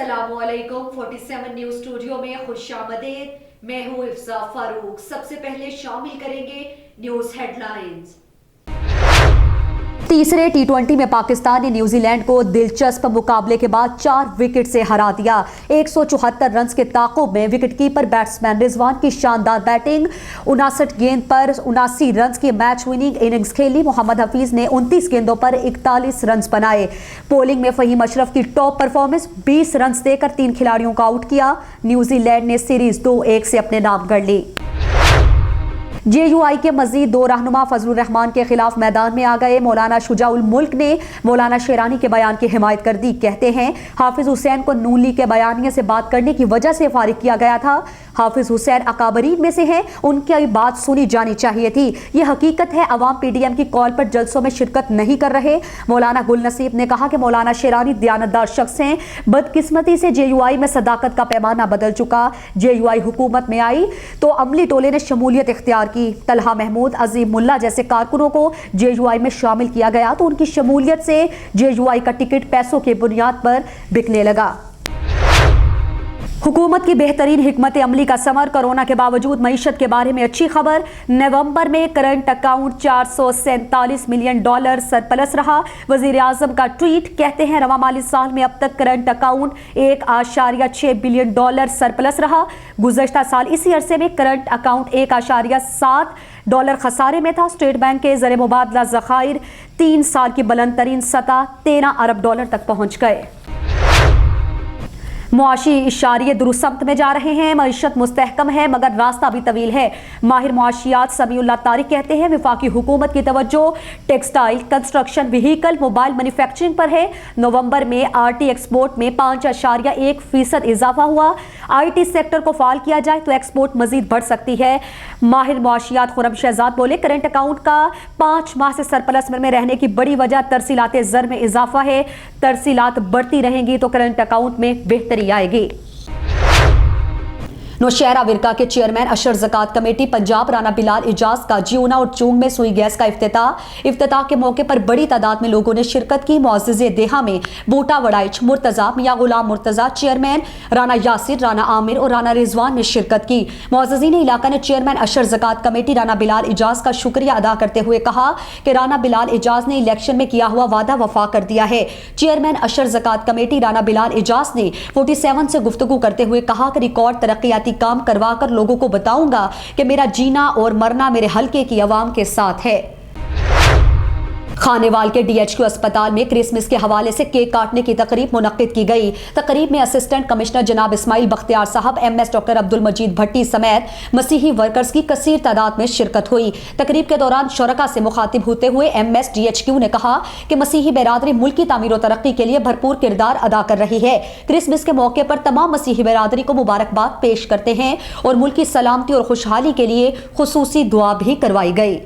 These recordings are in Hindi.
अस्सलामुअलैकुम 47 न्यूज स्टूडियो में खुशामदीद। मैं हूं इफ्जा फारूक। सबसे पहले शामिल करेंगे न्यूज हेडलाइंस। तीसरे टी20 में पाकिस्तान ने न्यूजीलैंड को दिलचस्प मुकाबले के बाद 4 विकेट से हरा दिया। 174 रन के ताक़ुब में विकेटकीपर बैट्समैन रिजवान की शानदार बैटिंग। 59 गेंद पर 79 रन की मैच विनिंग इनिंग्स खेली। मोहम्मद हफीज ने 29 गेंदों पर 41 रन बनाए। पोलिंग में फहीम अशरफ की टॉप परफॉर्मेंस, 20 रन देकर 3 खिलाड़ियों को आउट किया। न्यूजीलैंड ने सीरीज 2-1 से अपने नाम कर ली। JUI के मजीद 2 रहनुमा फजलुर रहमान के खिलाफ मैदान में आ गए। मौलाना शुजाउल मुल्क ने मौलाना शेरानी के बयान की हिमायत कर दी। कहते हैं हाफिज हुसैन को नून लीग के बयानिए से बात करने की वजह से फारिग किया गया था। हाफिज हुसैन अकाबरीन में से हैं, उनकी बात सुनी जानी चाहिए थी। यह हकीकत है अवाम PDM की कॉल पर जलसों में शिरकत नहीं कर रहे। मौलाना गुल नसीब ने कहा कि मौलाना शेरानी दयानतदार शख्स हैं। बदकिस्मती से JUI में सदाकत का पैमाना बदल चुका। JUI हुकूमत में आई तो अमली टोले ने शमूलियत इख्तियार की। तलहा महमूद, अजीम मुल्ला जैसे कारकुनों को JUI में शामिल किया गया तो उनकी शमूलियत से JUI का टिकट पैसों के बुनियाद पर बिकने लगा। हुकूमत की बेहतरीन हिकमत अमली का समर। कोरोना के बावजूद मईशत के बारे में अच्छी खबर। नवंबर में करंट अकाउंट $447 मिलियन सरप्लस रहा। वजीर आजम का ट्वीट, कहते हैं रवा माली साल में अब तक करंट अकाउंट $1.6 बिलियन सरप्लस रहा। गुज़श्ता साल इसी अरसे में करंट अकाउंट $1.7 खसारे में था। स्टेट बैंक के ज़र मुबादला ज़खायर 3 साल की बुलंद तरीन सतह $13 अरब तक पहुँच गए। मुआशी इशारे दुरुस्त में जा रहे हैं। मईशत मुस्तहकम है मगर रास्ता भी तवील है। माहिर मुआशियात समीउल्लाह तारिक कहते हैं विफाकी हुकूमत की तवज्जो textile, construction, vehicle, mobile manufacturing पर है। नवंबर में RT एक्सपोर्ट में 5.1% इजाफा हुआ। IT सेक्टर को फाल किया जाए तो एक्सपोर्ट मजीद बढ़ सकती है। माहिर मुआशियात खुरम शहजाद बोले करंट अकाउंट का 5 माह से सरप्लस में रहने की बड़ी वजह तरसीलात ज़र में इजाफा है। तरसीलात बढ़ती रहेंगी तो करंट अकाउंट में बेहतरी आएगी। नौशहरा विरका के चेयरमैन अशर ज़कात कमेटी पंजाब राना बिलाल इजाज का जियोना और चूंग में सुई गैस का इफ्तिताह के मौके पर बड़ी तादाद में लोगों ने शिरकत की। मुअज़्ज़िज़े देहा में बूटा वड़ाइच मुर्तज़ा, मियां गुलाम मुर्तज़ा, चेयरमैन राना यासिर, राना आमिर और राना रिजवान ने शिरकत की। मुअज़्ज़िज़ीन इलाका ने चेयरमैन अशर ज़कात कमेटी राना बिलाल इजाज का शुक्रिया अदा करते हुए कहा कि राना बिलाल इजाज ने इलेक्शन में किया हुआ वादा वफा कर दिया है। चेयरमैन अशर ज़कात कमेटी राना बिलाल इजाज ने 47 से गुफ्तगू करते हुए कहा कि रिकॉर्ड तरक्याती काम करवा कर लोगों को बताऊंगा कि मेरा जीना और मरना मेरे हलके की आवाम के साथ है। खानेवाल के DHQ अस्पताल में क्रिसमस के हवाले से केक काटने की तकरीब मुनक्किद की गई। तकरीब में असिस्टेंट कमिश्नर जनाब इस्माइल बख्तियार साहब, MS डॉक्टर अब्दुल मजीद भट्टी समेत मसीही वर्कर्स की कसीर तादाद में शिरकत हुई। तकरीब के दौरान शुरका से मुखातिब होते हुए MS DHQ ने कहा कि मसीही बिरादरी मुल्क की तामीर और तरक्की के लिए भरपूर किरदार अदा कर रही है। क्रिसमस के मौके पर तमाम मसीही बिरादरी को मुबारकबाद पेश करते हैं और मुल्क की सलामती और खुशहाली के लिए खुसूसी दुआ भी करवाई गई।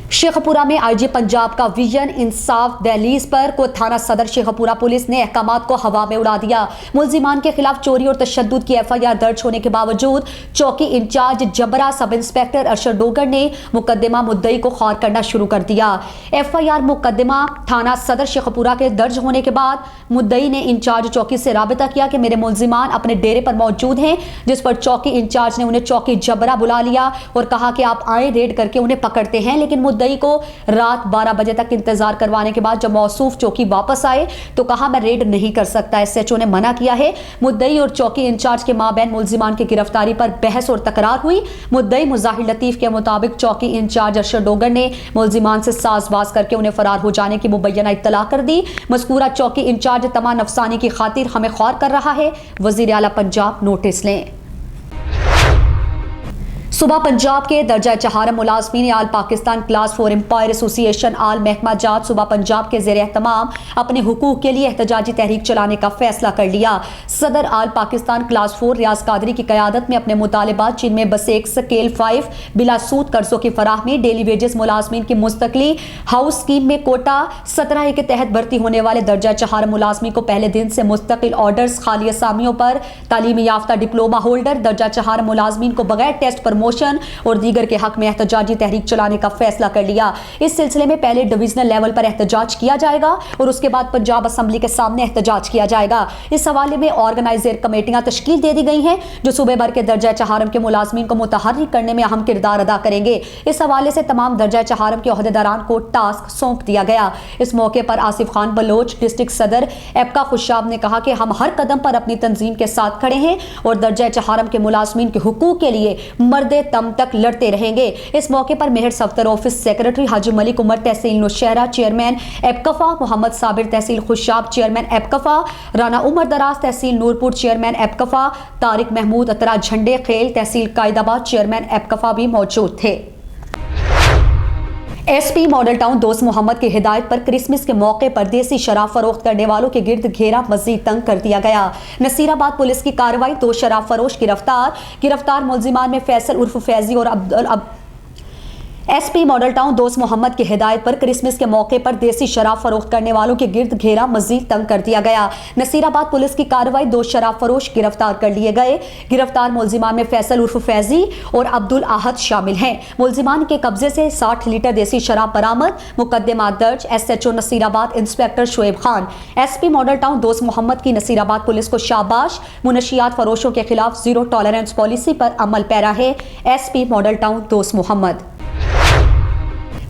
शेखपुरा में IG पंजाब का विजन इंसाफ दहलीज पर को थाना सदर शेखपुरा पुलिस ने अहकामात को हवा में उड़ा दिया। मुल्जिमान के खिलाफ चोरी और तशद्दुद की FIR दर्ज होने के बावजूद चौकी इंचार्ज जबरा सब इंस्पेक्टर अरशद डोगर ने मुकदमा मुद्दई को खार करना शुरू कर दिया। FIR मुकदमा थाना सदर शेखपुरा के दर्ज होने के बाद मुद्दई ने इंचार्ज चौकी से राबिता किया कि मेरे मुल्जिमान अपने डेरे पर मौजूद हैं, जिस पर चौकी इंचार्ज ने उन्हें चौकी जबरा बुला लिया और कहा कि आप आए, रेड करके उन्हें पकड़ते हैं। लेकिन मुद्दई को रात 12 बजे तक इंतजार करवाने के बाद जब मौसूफ चौकी वापस आए तो कहा मैं रेड नहीं कर सकता। SHO ने मना किया है। मुद्दई और चौकी इंचार्ज के माबैन मुल्जिमान की गिरफ्तारी पर बहस और तकरार हुई। मुद्दई मुजाहिर लतीफ के मुताबिक चौकी इंचार्ज अरशद डोगर ने मुल्जिमान से साजबाज करके उन्हें फरार हो जाने की मुबैना इत्तला कर दी। मज़कूरा चौकी इंचार्ज तमाम अफसानी की खातिर हमें ख्वार कर रहा है। वज़ीर आला पंजाब नोटिस लें। सुबह पंजाब के दर्जा चहार मुलाजमीन आल पाकिस्तान क्लास 4 एम्पायर एसोसिएशन आल महकमा जात सुबह पंजाब के ज़ेर एहतमाम अपने हुकूक के लिए एहतजाजी तहरीक चलाने का फैसला कर लिया। सदर आल पाकिस्तान क्लास 4 रियाज कादरी की क़यादत में अपने मुतालबात जिनमें बस एक स्केल 5 बिला सूद कर्जों की फराहमी, डेली वेजेस मुलाजमीन की मुस्तकली, हाउस स्कीम में कोटा 17A के तहत भर्ती होने वाले दर्जा चहार मुलाजमी को पहले दिन से मुस्तकिल ऑर्डर्स, खाली असामियों पर तालीमी याफ्ता डिप्लोमा होल्डर, दर्जा चहार मुलाजमीन को बगैर टेस्ट पर प्रमोशन और दीगर के हक में एहतजाजी तहरीक चलाने का फैसला कर लिया। इस सिलसिले में पहले डिविजनल लेवल पर एहतजाज किया जाएगा और उसके बाद पंजाब असेंबली के सामने एहतजाज किया जाएगा। इस हवाले में ऑर्गेनाइजर कमेटियां तश्कील दे दी गई हैं जो सूबे भर के दर्जा चहारम के मुलाजमीन को मुतहर्रिक करने में अहम किरदार अदा करेंगे। इस हवाले से तमाम दर्जा चहारम के ओहदेदारान को टास्क सौंप दिया गया। इस मौके पर आसिफ खान बलोच डिस्ट्रिक्ट सदर एबका खुशाब ने कहा कि हम हर कदम पर अपनी तंजीम के साथ खड़े हैं और दर्जा चहारम के मुलाजमीन के हुकूक के लिए मर्दे दम तक लड़ते रहेंगे। इस मौके पर मेहर सफ्तर ऑफिस सेक्रेटरी हाजी मलिक उमर तहसील नौशहरा चेयरमैन एबकफा, मोहम्मद साबिर तहसील खुशाब चेयरमैन एबकफा, राना उमर दराज तहसील नूरपुर चेयरमैन एबकफा, तारिक महमूद अतरा झंडे खेल तहसील कायदाबाद चेयरमैन एबकफा भी मौजूद थे। एसपी मॉडल टाउन दोस्त मोहम्मद की हिदायत पर क्रिसमस के मौके पर देसी शराब फरोख्त करने वालों के गिर्द घेरा मजीद तंग कर दिया गया। नसीराबाद पुलिस की कार्रवाई, 2 शराब फरोश गिरफ्तार मुलजिमान में फैसल उर्फ फैजी और एसपी मॉडल टाउन दोस्त मोहम्मद की हिदायत पर क्रिसमस के मौके पर देसी शराब फरोख्त करने वालों के गिर्द घेरा मजीद तंग कर दिया गया। नसीराबाद पुलिस की कार्रवाई, 2 शराब फरोश गिरफ्तार कर लिए गए। गिरफ्तार मुलजिमान में फैसल उर्फ फैजी और अब्दुल आहद शामिल हैं। मुलजिमान के कब्जे से 60 लीटर देसी शराब बरामद। मुकदमा दर्ज। SHO Nasirabad inspector Shoaib Khan. SP model town दोस्त मोहम्मद की नसीराबाद पुलिस को शाबाश। मुनशियात फरोशों के खिलाफ जीरो टॉलरेंस पॉलिसी पर अमल पैरा है। एसपी मॉडल टाउन दोस्त मोहम्मद।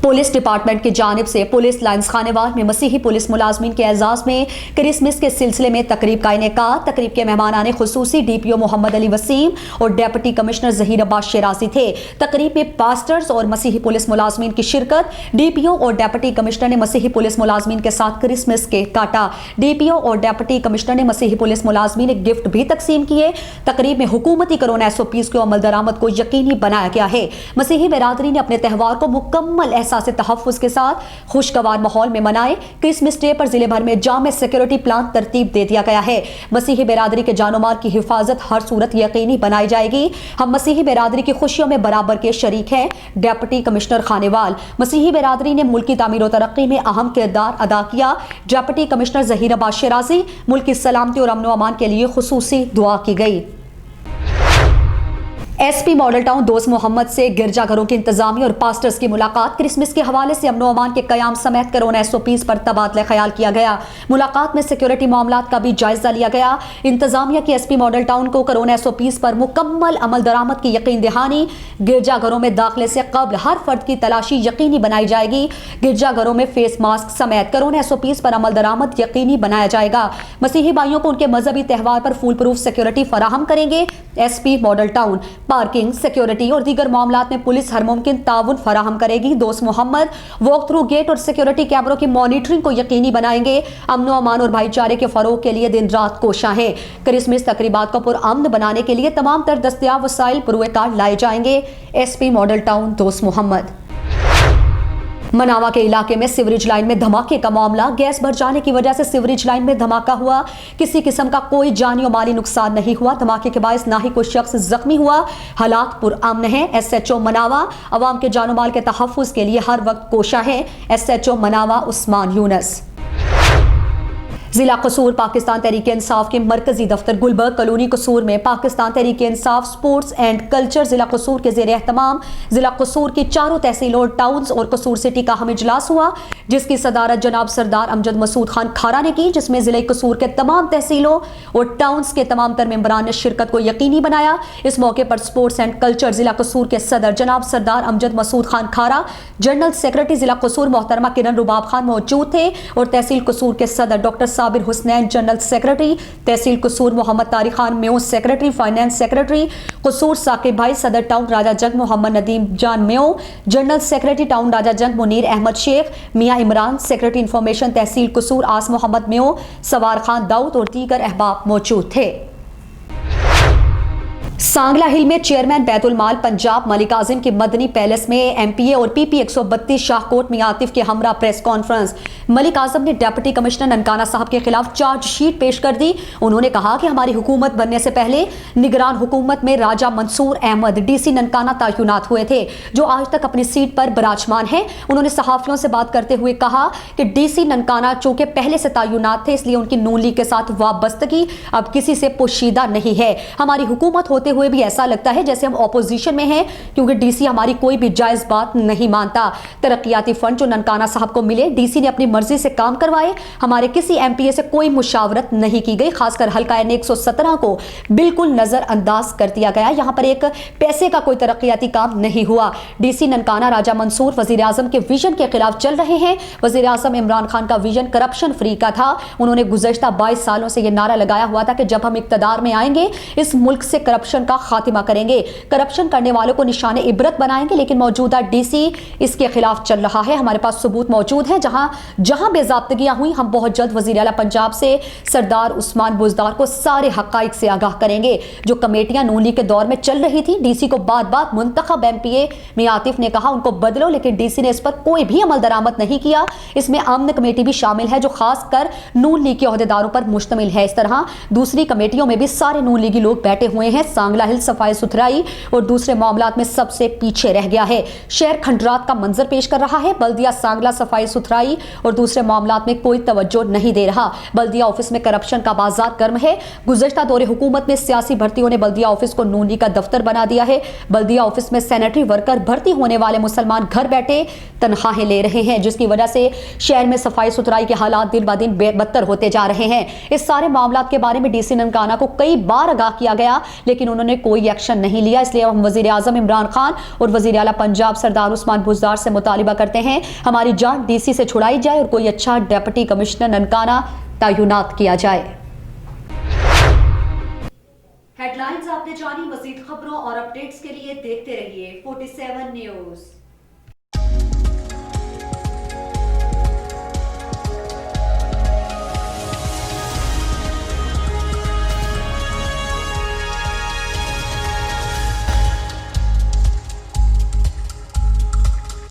पुलिस डिपार्टमेंट की जानिब से पुलिस लाइन्स खानेवाल में मसीही पुलिस मुलाजमीन के एजाज में क्रिसमस के सिलसिले में तकरीब का इनेकाद। तकरीब के मेहमान खुसूसी DPO मोहम्मद अली वसीम और डेप्यूटी कमिश्नर जहीर अब्बास शिराजी थे। तकरीब में पास्टर्स और मसीही पुलिस मुलाजमीन की शिरकत। DPO और डेप्यूटी कमिश्नर ने मसीही पुलिस मुलाजमीन के साथ क्रिसमस केक काटा। DPO और डेप्यूटी कमिश्नर ने मसीही पुलिस मुलाजमीन ने गिफ्ट भी तकसीम किए। तकरीब में हुकूमती कोरोना SOPs के अमल दरामद को यकीनी बनाया गया है। मसीही बिरादरी ने अपने त्यौहार को मुकम्मल से तहफ़्फ़ुज़ के साथ खुशगवार माहौल में मनाए। क्रिसमस डे पर जिले भर में जामे सिक्योरिटी प्लान तरतीब दे दिया गया है। मसीही बिरादरी के जानो माल की हिफाजत हर सूरत यकीनी बनाई जाएगी। हम मसीही बिरादरी की खुशियों में बराबर के शरीक हैं। Deputy commissioner Khanewal. मसीही बिरादरी ने मुल्क की तामीर और तरक्की में अहम किरदार अदा किया। Deputy commissioner Zaheer Abbas Shirazi. मुल्क की सलामती और अमन व अमान के लिए खुसूसी दुआ की गई। एसपी मॉडल टाउन दोस्त मोहम्मद से गिरजाघरों की इंतजामिया और पास्टर्स की मुलाकात। क्रिसमस के हवाले से अमन व अमान के कयाम समेत कोरोना SOPs पर तबादला ख्याल किया गया। मुलाकात में सिक्योरिटी मामलात का भी जायजा लिया गया। इंतजामिया की एसपी मॉडल टाउन को कोरोना SOPs पर मुकम्मल अमल दरामद की यकीन दहानी। गिरजाघरों में दाखिले से कबल हर फर्द की तलाशी यकीनी बनाई जाएगी। गिरजाघरों में फेस मास्क समेत कोरोना SOPs पर अमल दरामद यकीनी बनाया जाएगा। मसीही भाइयों को उनके मजहबी त्यौहार पर फुल प्रूफ सिक्योरिटी फराहम करेंगे। SP model town parking, security और दीगर मामलात में पुलिस हर मुमकिन ताउन फराहम करेगी। दोस्त मोहम्मद वॉक थ्रू गेट और सिक्योरिटी कैमरों की मॉनिटरिंग को यकीनी बनाएंगे। अमन व अमान और भाईचारे के फरोग के लिए दिन रात कोशां है। क्रिसमस तकरीबात को पुरअमन बनाने के लिए तमाम तर दस्तयाब वसाइल पुरकार लाए जाएंगे। एसपी मॉडल टाउन दोस्त मोहम्मद। मनावा के इलाके में सीवरेज लाइन में धमाके का मामला। गैस भर जाने की वजह से सीवरेज लाइन में धमाका हुआ। किसी किस्म का कोई जानी और माली नुकसान नहीं हुआ। धमाके के बायस ना ही कोई शख्स जख्मी हुआ। हालात पुरअमन है। SHO मनावा अवाम के जानो माल के तहफ़्फ़ुज़ के लिए हर वक्त कोशा है। SHO मनावा उस्मान यूनस। जिला कसूर पाकिस्तान तहरीक इंसाफ के मरकजी दफ्तर गुलबर्ग कॉलोनी कसूर में Pakistan Tehreek Insaf sports and culture जिला कसूर के ज़ेर एहतमाम जिला कसूर की चारों तहसीलों टाउन्स और कसूर सिटी का अहम इजलास हुआ, जिसकी सदारत जनाब सरदार अमजद मसूद खान खारा ने की, जिसमें जिले कसूर के तमाम तहसीलों और टाउन्स के तमाम तर मेंबरान ने शिरकत को यकीनी बनाया। इस मौके पर स्पोर्ट्स एंड कल्चर जिला कसूर के सदर जनाब सरदार अमजद मसूद खान खारा, जनरल सेक्रेटरी जिला कसूर मोहतरमा किरण रुबाब खान मौजूद थे और तहसील कसूर के सदर doctor Sabir Husnain general secretary, तहसील Kasur Mohammad Tariq Khan Mayo secretary, finance secretary Kasur Saqib भाई, सदर टाउन राजा जंग मोहम्मद नदीम जान मेयो, जनरल सेक्रेटरी टाउन राजा जंग मुनीर अहमद शेख, मियाँ इमरान सेक्रेटरी इंफॉर्मेशन तहसील कसूर आस मोहम्मद मेयो, सवार खान दाऊद और दीगर अहबाब मौजूद थे। सांगला हिल में चेयरमैन बैतुल माल पंजाब मलिक आजिम की मदनी पैलेस में MPA और PP 132 शाहकोट मियां आतिफ के हमरा प्रेस कॉन्फ्रेंस। मलिक आजम ने डेप्यूटी कमिश्नर ननकाना साहब के खिलाफ चार्जशीट पेश कर दी। उन्होंने कहा कि हमारी हुकूमत बनने से पहले निगरान हुकूमत में राजा मंसूर अहमद DC ननकाना तैनात हुए थे, जो आज तक अपनी सीट पर विराजमान है। उन्होंने सहाफियों से बात करते हुए कहा कि DC ननकाना चूंकि पहले से तैनात थे, इसलिए उनकी नून लीग के साथ वाबस्तगी अब किसी से पोशीदा नहीं है। हमारी हुकूमत होते हुए भी ऐसा लगता है जैसे हम ऑपोजिशन में हैं, क्योंकि डीसी हमारी कोई भी जायज बात नहीं मानता। तरक्याती फंड जो ननकाना साहब को मिले, डीसी ने अपनी मर्जी से काम करवाए, हमारे किसी एमपीए से कोई मुशावरत नहीं की गई। खासकर हल्का एन 117 को बिल्कुल नजरअंदाज कर दिया गया। यहां पर एक पैसे का कोई तरक्याती काम नहीं हुआ। डीसी ननकाना राजा मंसूर वजीर आजम के विजन के खिलाफ चल रहे हैं। वजीर आजम इमरान खान का विजन करप्शन फ्री का था। उन्होंने गुज़श्ता 22 सालों से यह नारा लगाया हुआ था कि जब हम इक्तदार में आएंगे इस मुल्क से करप्शन का खात्मा करेंगे, करप्शन करने वालों को निशाने इबरत बनाएंगे। लेकिन मौजूदा डीसी इसके खिलाफ चल रहा है। हमारे पास सबूत मौजूद है। जहां जहां बेजाब्तगियां हुई, हम बहुत जल्द वजीर आला पंजाब से सरदार उस्मान बुज़दार को सारे हकाइक से आगाह करेंगे। जो कमेटियां नून लीग के दौर में चल रही थी, डीसी को बात बात मुंतखब एमपीए मियां आतिफ ने कहा उनको बदलो, लेकिन डीसी ने इस पर कोई भी अमल दरामद नहीं किया। इसमें आमन कमेटी भी शामिल है जो खासकर नून लीग के अहदेदारों पर मुश्तमिल है। इस तरह दूसरी कमेटियों में भी सारे नून लीगी लोग बैठे हुए हैं। सांगला हिल सफाई सुथराई और दूसरे मामलात में सबसे पीछे रह गया है। शहर खंडरात का मंजर पेश कर रहा है। बल्दिया सांगला सफाई सुथराई और दूसरे मामलात में कोई तवज्जो नहीं दे रहा। बल्दिया ऑफिस में करप्शन का बाजार गर्म है। गुज़श्ता दौरे हुकूमत में सियासी भर्तियों ने बल्दिया ऑफिस को नून लीग का दफ्तर बना दिया है। बल्दिया ऑफिस में सैनिटरी वर्कर भर्ती होने वाले मुसलमान घर बैठे तनख्वाहें ले रहे हैं, जिसकी वजह से शहर में सफाई सुथराई के हालात दिन ब दिन बदतर होते जा रहे हैं। इस सारे मामलात के बारे में डीसी ननकाना को कई बार आगाह किया गया, लेकिन उन्होंने कोई एक्शन नहीं लिया। इसलिए हम वजीर आजम इमरान खान और वजीर आला पंजाब सरदार उस्मान बुज़दार से मुतालिबा करते हैं हमारी जान डीसी से छुड़ाई जाए और कोई अच्छा डिप्टी कमिश्नर ननकाना तैनात किया जाए। हेडलाइंस आपने जानी। मजीद खबरों और अपडेट्स के लिए देखते रहिए 47 न्यूज़।